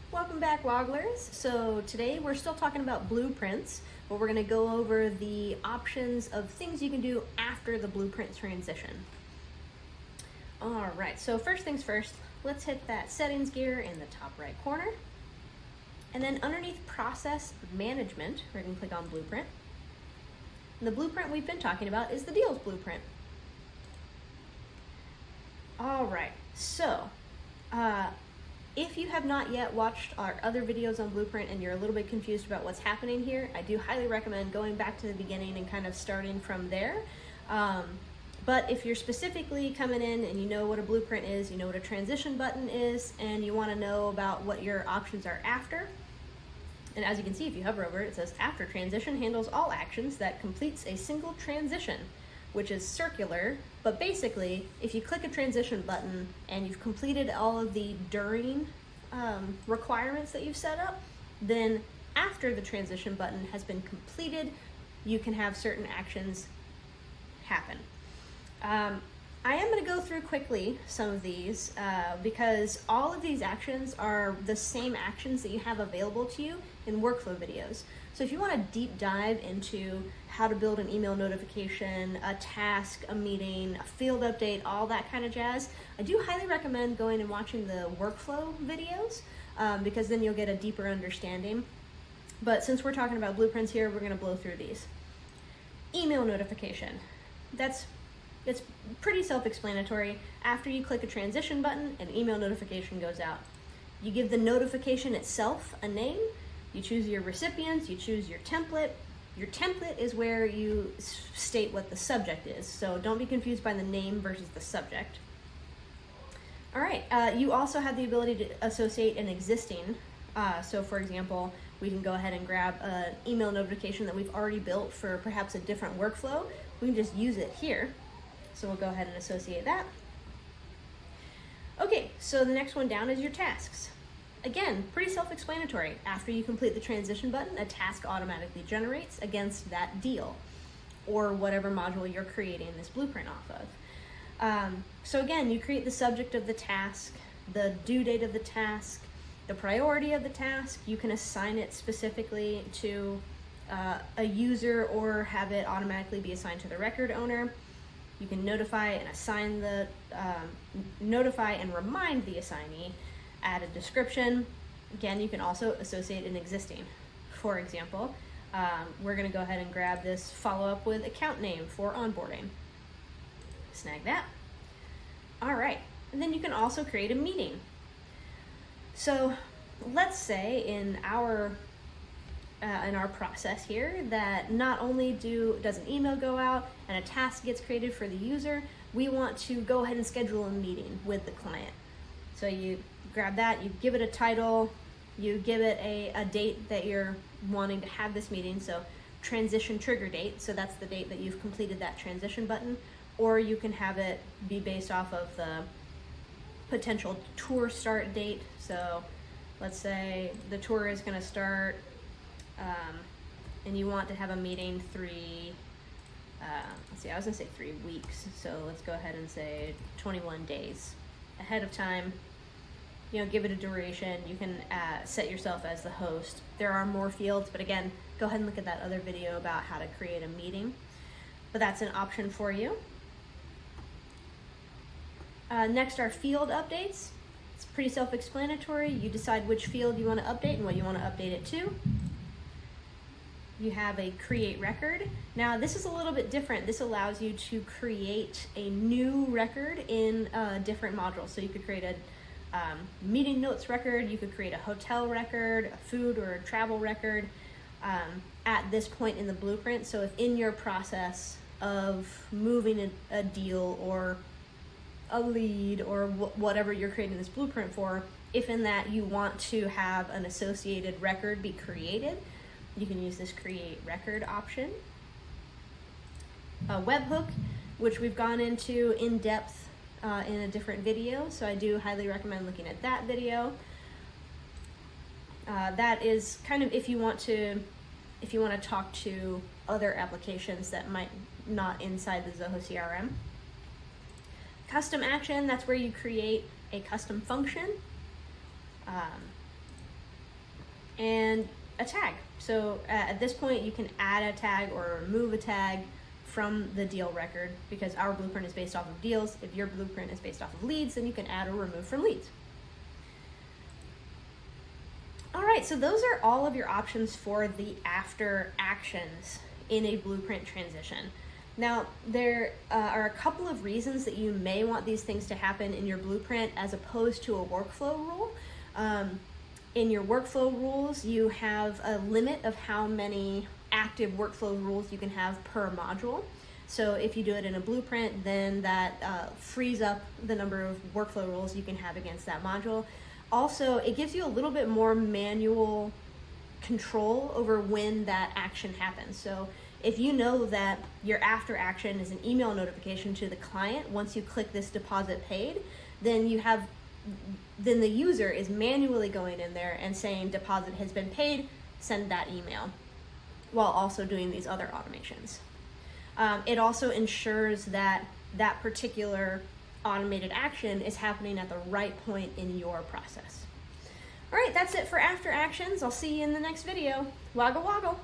Welcome back, Wogglers. So today we're still talking about blueprints, but we're going to go over the options of things you can do after the blueprint transition. All right, so first things first, let's hit that settings gear in the top right corner. And then underneath process management, we're going to click on blueprint. And the blueprint we've been talking about is the deals blueprint. All right, so if you have not yet watched our other videos on Blueprint and you're a little bit confused about what's happening here, I do highly recommend going back to the beginning and kind of starting from there. But if you're specifically coming in and you know what a blueprint is, you know what a transition button is, and you want to know about what your options are after, and as you can see, if you hover over it, it says after transition handles all actions that completes a single transition, which is circular, but basically, if you click a transition button and you've completed all of the during requirements that you've set up, then after the transition button has been completed, you can have certain actions happen. I am going to go through quickly some of these because all of these actions are the same actions that you have available to you in workflow videos. So if you want to deep dive into how to build an email notification, a task, a meeting, a field update, all that kind of jazz, I do highly recommend going and watching the workflow videos because then you'll get a deeper understanding. But since we're talking about blueprints here, we're going to blow through these. Email notification. It's pretty self-explanatory. After you click a transition button, an email notification goes out. You give the notification itself a name. You choose your recipients, you choose your template. Your template is where you state what the subject is, so don't be confused by the name versus the subject. All right, you also have the ability to associate an existing. So for example, we can go ahead and grab an email notification that we've already built for perhaps a different workflow. We can just use it here. So we'll go ahead and associate that. Okay, so the next one down is your tasks. Again, pretty self-explanatory. After you complete the transition button, a task automatically generates against that deal or whatever module you're creating this blueprint off of. So again, you create the subject of the task, the due date of the task, the priority of the task. You can assign it specifically to a user or have it automatically be assigned to the record owner. You can notify and assign the, notify and remind the assignee, add a description. Again, you can also associate an existing. For example, we're gonna go ahead and grab this follow up with account name for onboarding. Snag that. All right, and then you can also create a meeting. So let's say in our process here that not only does an email go out and a task gets created for the user, we want to go ahead and schedule a meeting with the client. So you grab that, you give it a title, you give it a date that you're wanting to have this meeting, so transition trigger date, so that's the date that you've completed that transition button, or you can have it be based off of the potential tour start date. So let's say the tour is going to start and you want to have a meeting let's see, I was gonna say 3 weeks, so let's go ahead and say 21 days ahead of time. You know, give it a duration. You can set yourself as the host. There are more fields, but again, go ahead and look at that other video about how to create a meeting. But that's an option for you. Next are field updates. It's pretty self-explanatory. You decide which field you want to update and what you want to update it to. You have a create record. Now this is a little bit different. This allows you to create a new record in a different module. So you could create a meeting notes record, you could create a hotel record, a food or a travel record at this point in the blueprint. So if in your process of moving a deal or a lead or whatever you're creating this blueprint for, if in that you want to have an associated record be created, you can use this create record option. A webhook, which we've gone into in depth in a different video, so I do highly recommend looking at that video. That is kind of if you want to talk to other applications that might not inside the Zoho CRM. Custom action, that's where you create a custom function. and a tag. So at this point, you can add a tag or remove a tag from the deal record, because our blueprint is based off of deals. If your blueprint is based off of leads, then you can add or remove from leads. All right, so those are all of your options for the after actions in a blueprint transition. Now, there are a couple of reasons that you may want these things to happen in your blueprint as opposed to a workflow rule. In your workflow rules, you have a limit of how many active workflow rules you can have per module. So if you do it in a blueprint, then that frees up the number of workflow rules you can have against that module. Also, it gives you a little bit more manual control over when that action happens. So if you know that your after action is an email notification to the client once you click this deposit paid, then the user is manually going in there and saying deposit has been paid, send that email, while also doing these other automations. It also ensures that that particular automated action is happening at the right point in your process. All right, that's it for after actions. I'll see you in the next video. Woggle woggle.